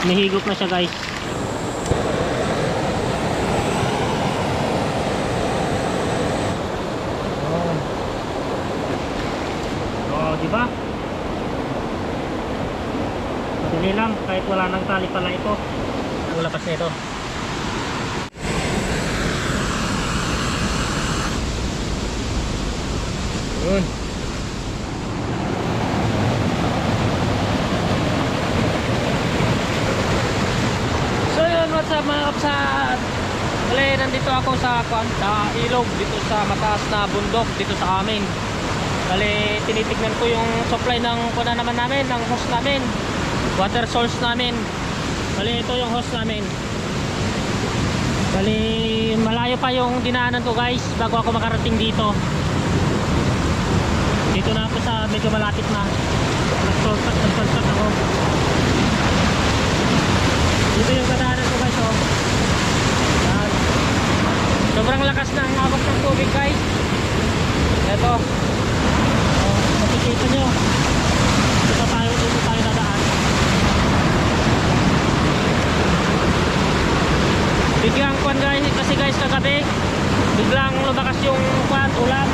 Nahigop na siya guys. Oh, di ba? Madali lang kahit wala nang tali pala ito. Ang lakas nito. Yun. So yun, what's up mga kapsat? Bale, nandito ako sa ilog, dito sa mataas na bundok, dito sa amin. Bale, tinitignan ko yung supply ng kuna naman namin, ng hose namin, water source namin. Bale, ito yung hose namin. Bale, malayo pa yung dinaanan ko guys bago ako makarating dito. Dito na ako sa medyo malapit na. Nag-shortcut ako. Dito yung kadaanan ko guys, oh. Yan. Sobrang lakas na ang abot ng tubig guys. Ito. Oh, makikita nyo. Dito tayo nadaan. Biglang kuwan guys, kasi guys kagabi biglang lumakas yung kuwan, ulan.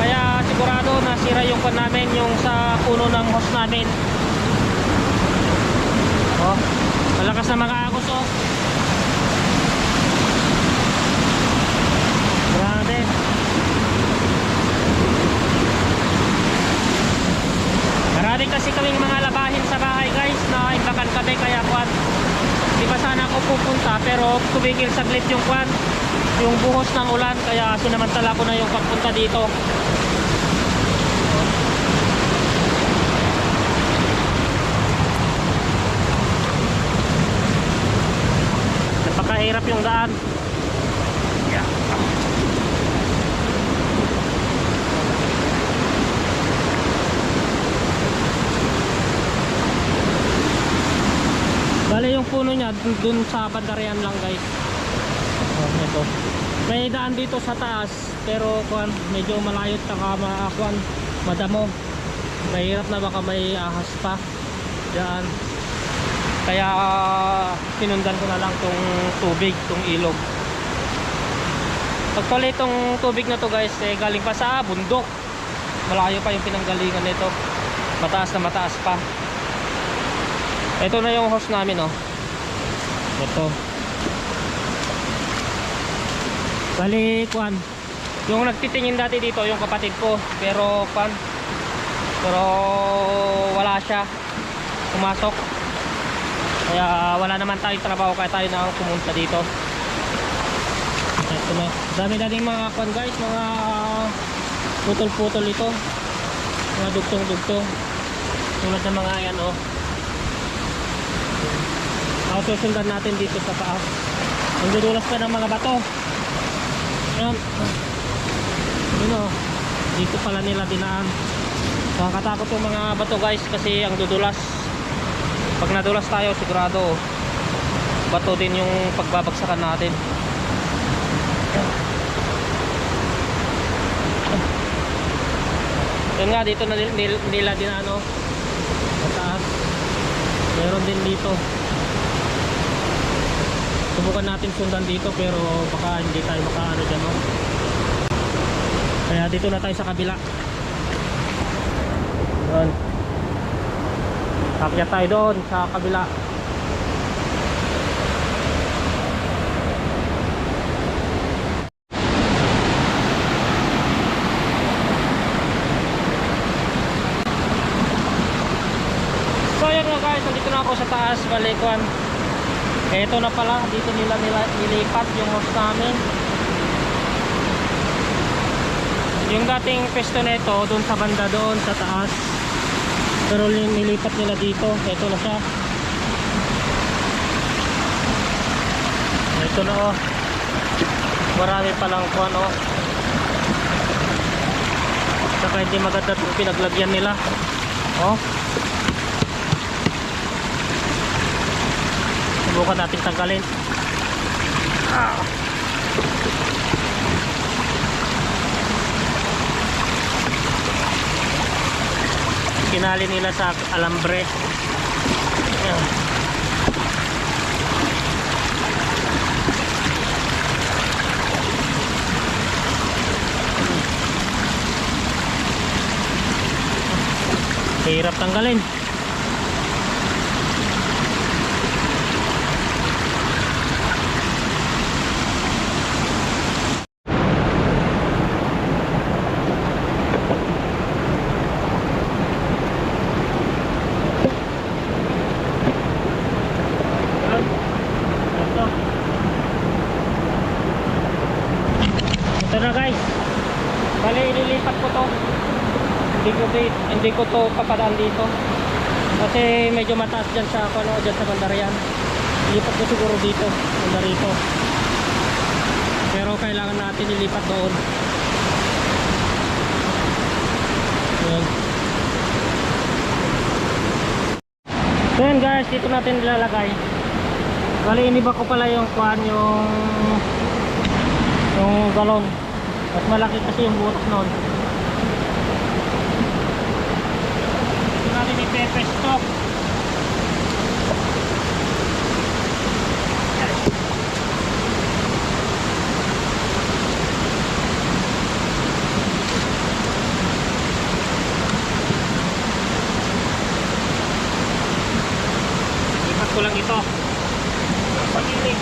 Kaya sigurado nasira yung kuwan namin, yung sa puno ng hose namin. Oh, malakas na mga agos, oh. Grabe. Marami kasi kaming mga labahin sa bahay guys na imbakan kami, kaya kuwan. Di ba sana ako pupunta pero tumigil saglit yung kuwan, yung buhos ng ulan, kaya sinamantala ko na yung pagpunta dito. Napakahirap yung daan. Yeah. Bale yung puno niya dun sa bandarian lang guys. Oh, ito. May daan dito sa taas pero kuan medyo malayo at kuan madamo. Mahirap na baka may ahas pa diyan. Kaya sinundan ko na lang tong tubig, tong ilog. Actually itong tubig na to guys galing pa sa bundok. Malayo pa yung pinanggalingan nito. Mataas na mataas pa. Ito na yung hose namin, oh. Ito. Bali, kuan. Yung nagtitingin dati dito, yung kapatid ko. Pero, kuan. Pero, wala siya. Pumasok. Kaya, wala naman tayong trabaho. Kaya tayo na pumunta dito. Ito na. Dami na din mga kuan guys. Mga putol-putol ito. Mga dugtong-dugtong. Tulad ng mga yan, oh. Susundan natin dito sa taas. Nagdudulas pa ng mga bato. Ayan. Yun, oh. Dito pala nila dinaan. Nakakatakot yung mga bato guys kasi ang dudulas. Pag nadulas tayo sigurado bato din yung pagbabagsakan natin. Yun nga, dito na nila dinaan, oh. Sa taas. Meron din dito. Subukan natin sundan dito pero baka hindi tayo makaano dyan, no? Kaya dito na tayo sa kabila. Doon. Akyat tayo doon sa kabila. So yun nga guys, nandito na ako sa taas, balikuan. Ito na pala, dito nila nilipat yung hose namin. Yung dating pesto nito doon sa banda doon sa taas. Pero nilipat nila dito. Ito na siya. Ito na, oh. Marami palang kuwan, oh. Saka hindi maganda yung pinaglagyan nila. Oh. Subukan natin tanggalin. Kinali nila sa alambre. Ayan. Hirap tanggalin. Ito na guys, bali ililipat ko to. Hindi ko to papadaan dito kasi medyo mataas dyan sa dyan sa bandarian. Ilipat ko siguro dito, banda rito, pero kailangan natin ilipat doon. Ayan. So yan guys, dito natin nilalagay. Bali iniba ko pala yung yung galon, mas malaki kasi yung butas noon. Ito natin ipepesto. Lipat ko lang ito pag-ilig.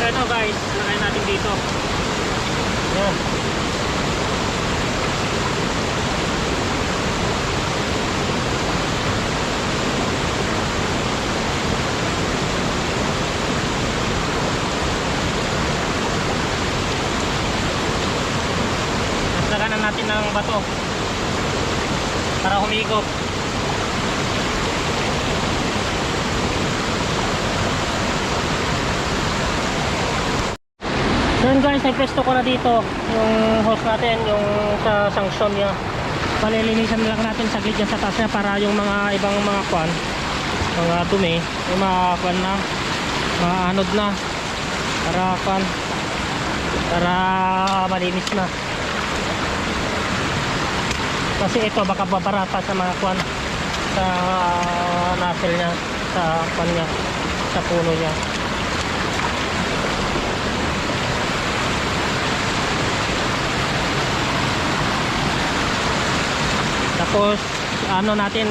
Ito guys, lagay natin dito. Yan. Laganan natin ng bato para humigop. So yun guys, nagpesto ko na dito yung hose natin, yung sa sanction niya. Palilinisan lang natin saglit dyan sa taas niya para yung mga ibang mga mga dumi, yung mga na, mga anod na, para malinis na. Kasi ito baka babarata sa mga sa nozzle niya, sa niya, sa puno niya. Tapos ano natin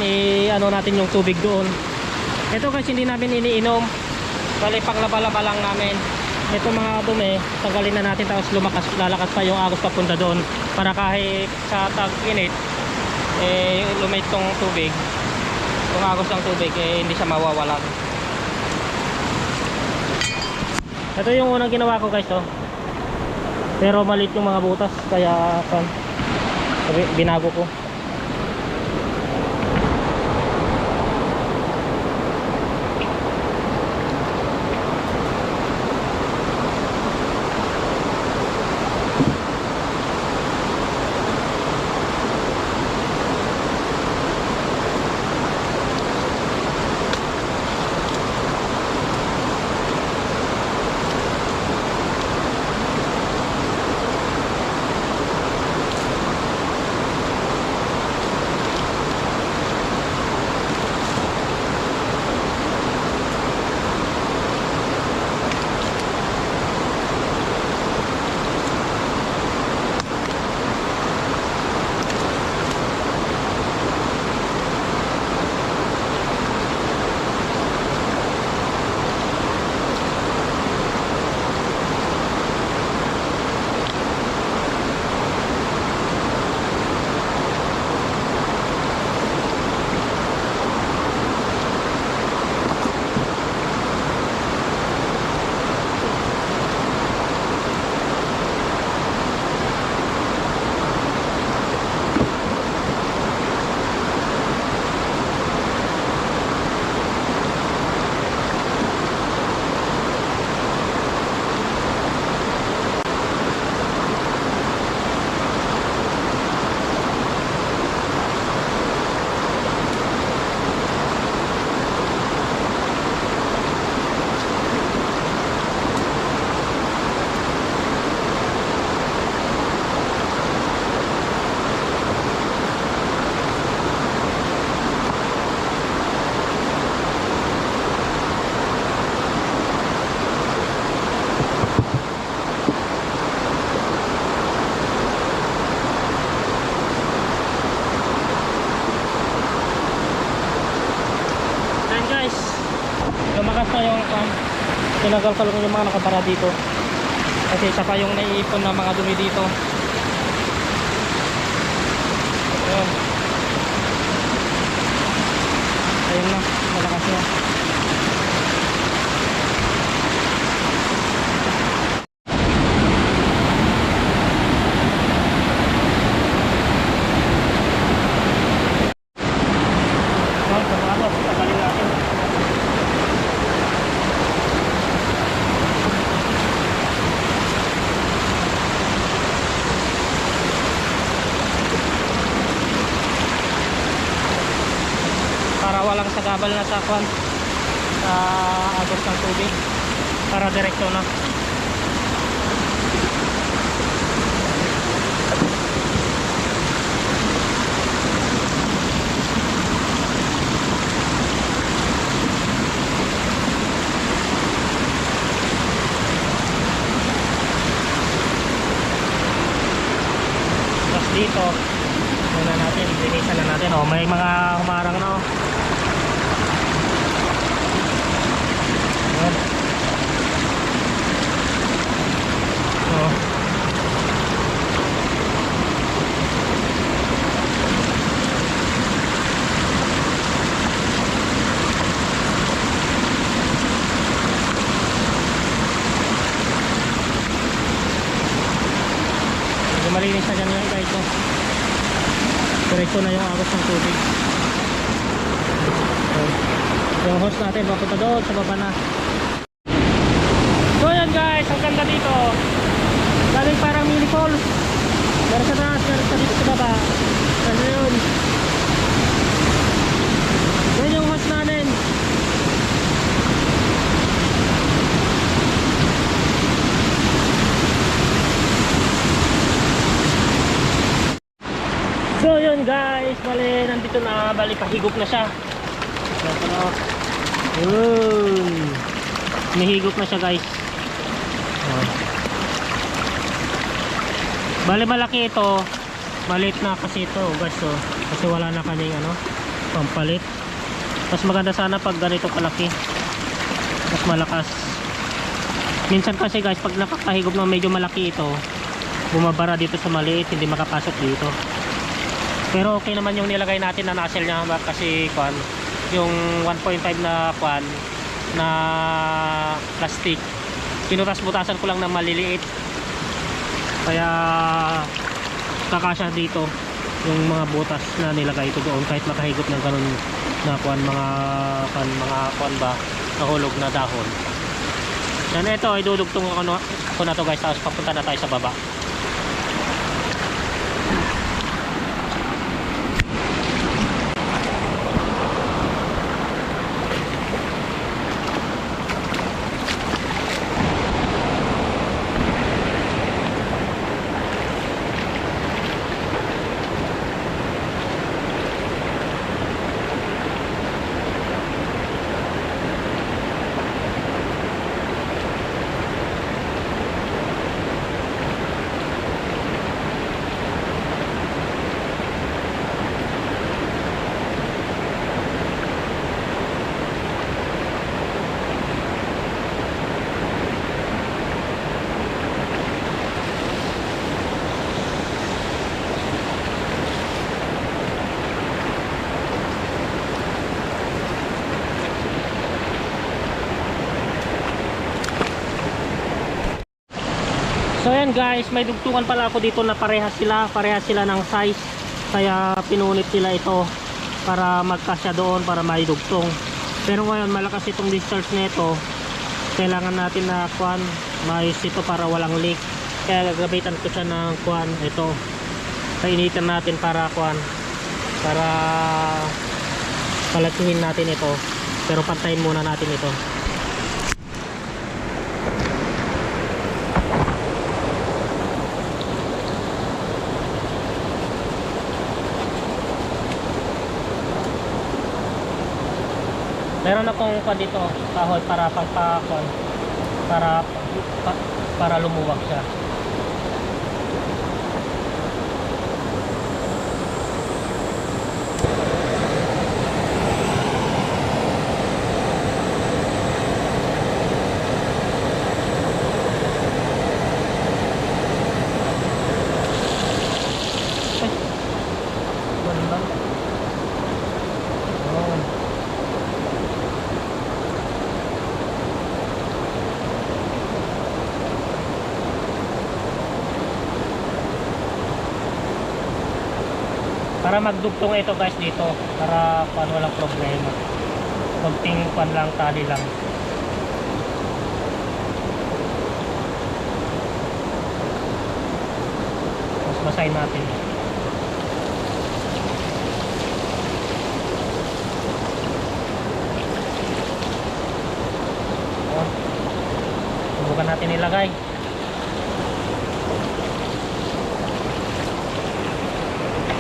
yung tubig doon. Ito guys, hindi namin iniinom, bali panglaba-laba lang namin. Ito mga dumi, tanggalin na natin, tapos lalakas pa yung agos papunta doon para kahit sa tag-init lumit tong tubig, yung agos ng tubig hindi siya mawawalan. Ito yung unang ginawa ko guys, pero maliit yung mga butas kaya binago ko. Tinagal ko lang yung mga nakabara dito. Kasi isa pa yung naiipon na mga dumi dito. Ayun. Ayun na, malakas na. Para walang sagabal na sa kwan sa agos ng tubig, para direkto na. Tapos dito muna natin, linisan na natin. Oh, may mga humarang na. Oh. Oh. Malinis na dyan yung guys, no? Diretso na yung agos ng tubig. Yung hose natin papunta doon sa baba na. So yan guys, ang ganda dito. Galing parang mini falls. Meron sa taas, meron sa dito sa baba. Kasi yun, yan yung hose natin. So yun guys, bali nandito na, bali pahigop na siya. Nahigop na siya guys. Bali malaki ito, maliit na kasi ito guys, so, kasi wala na kaming ano, pampalit. Mas maganda sana pag ganito kalaki, mas malakas. Minsan kasi guys, pag nakakahigop na medyo malaki ito, bumabara dito sa maliit, hindi makapasok dito. Pero okay naman yung nilagay natin na nozzle niya kasi kwan, yung 1.5 na kwan na plastic, pinutas-butasan ko lang na maliliit, kaya kakasya dito yung mga butas na nilagay ito doon kahit makahigop ng ganun na kwan, mga kwan ba, nahulog na dahon. Yan, ito ay dudugtong ako na to guys, tapos papunta na tayo sa baba. So yan guys, may dugtungan pala ako dito na parehas sila ng size, kaya pinunit nila ito para magkasya doon para may dugtong. Pero ngayon malakas itong discharge nito, kailangan natin na kuan maayos ito para walang leak, kaya gagamitan ko siya ng kuan, ito kainitan natin para kuan, para palakihin natin ito, pero pantayin muna natin ito. Meron akong dito kahoy para pagpakon, para lumuwag siya. para magdugtong ito guys dito, para walang problema. Konting lang, tali lang. Mas basahin natin. Subukan natin ilagay.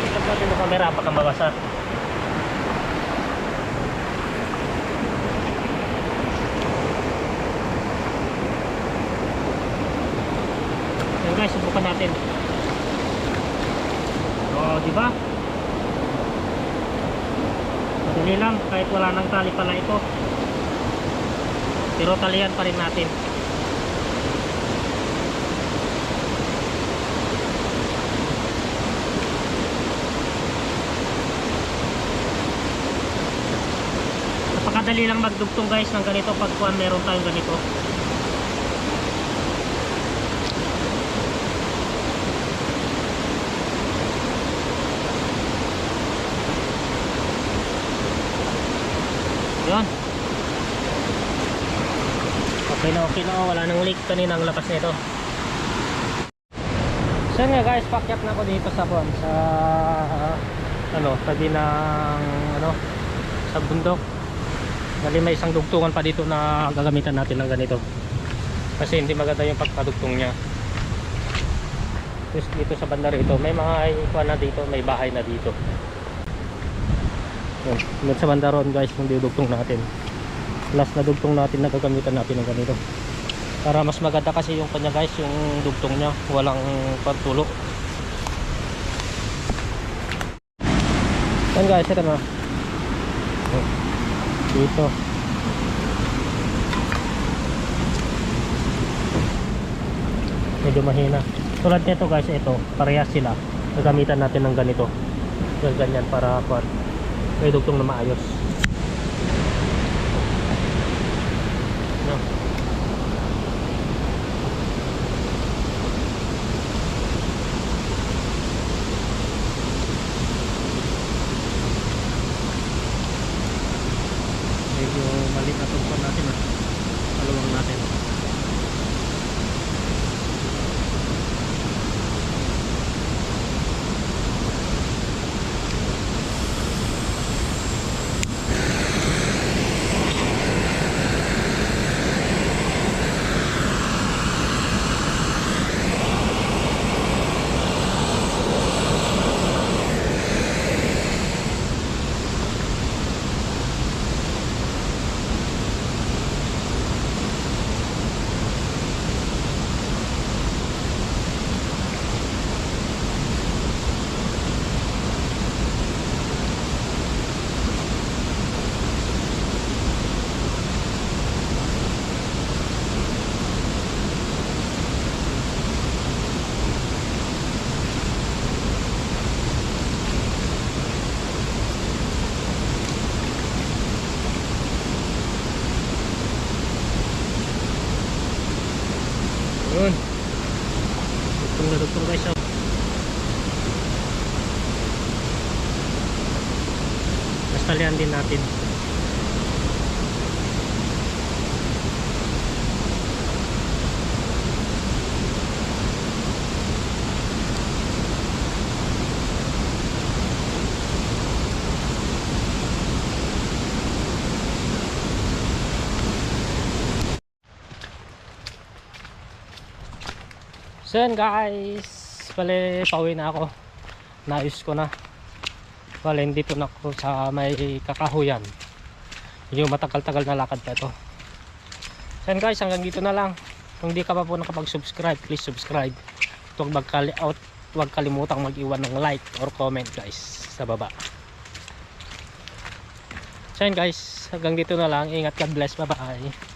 Ito natin yung camera, baka mabasa. Yan guys, subukan natin. Oh, di ba? Madali lang, kahit wala nang tali pala ito. Pero talian pa rin natin. Napakadali lang magdugtong guys ng ganito pag meron tayong ganito. Yun. Okay na oh. Wala nang leak kanina ang lapas nito. So nga guys, pakyat na ako dito sa tabi ng sa bundok. Dali may isang dugtungan pa dito na gagamitan natin ng ganito. Kasi hindi maganda yung pagpadugtong niya. Tapos dito sa banda rito, may mga ikuan na dito, may bahay na dito. Yun sa banda ron guys, yung dudugtong natin. Last na dugtong natin na gagamitan natin ng ganito. Para mas maganda kasi yung kanya guys, yung dugtong niya, walang pagtulo. Yan guys, ito na. Dito. Medyo mahina. Tulad nito guys, ito, parehas sila. Gagamitan natin ng ganito. Ganyan para may dugtong na maayos. No. Medyo maliit na tungkol natin paluwang natin. Yun. Dugtong guys. Basta liyan din natin. So yan guys, bale pauwi na ako. Naayos ko na. Bale dito na ako sa may kakahuyan. Yung matagal-tagal na lakad pa ito. So yan guys, hanggang dito na lang. Kung di ka pa po nakapag-subscribe, please subscribe. Huwag kalimutang mag-iwan ng like or comment guys sa baba. So yan guys, hanggang dito na lang. Ingat, God bless, bye bye.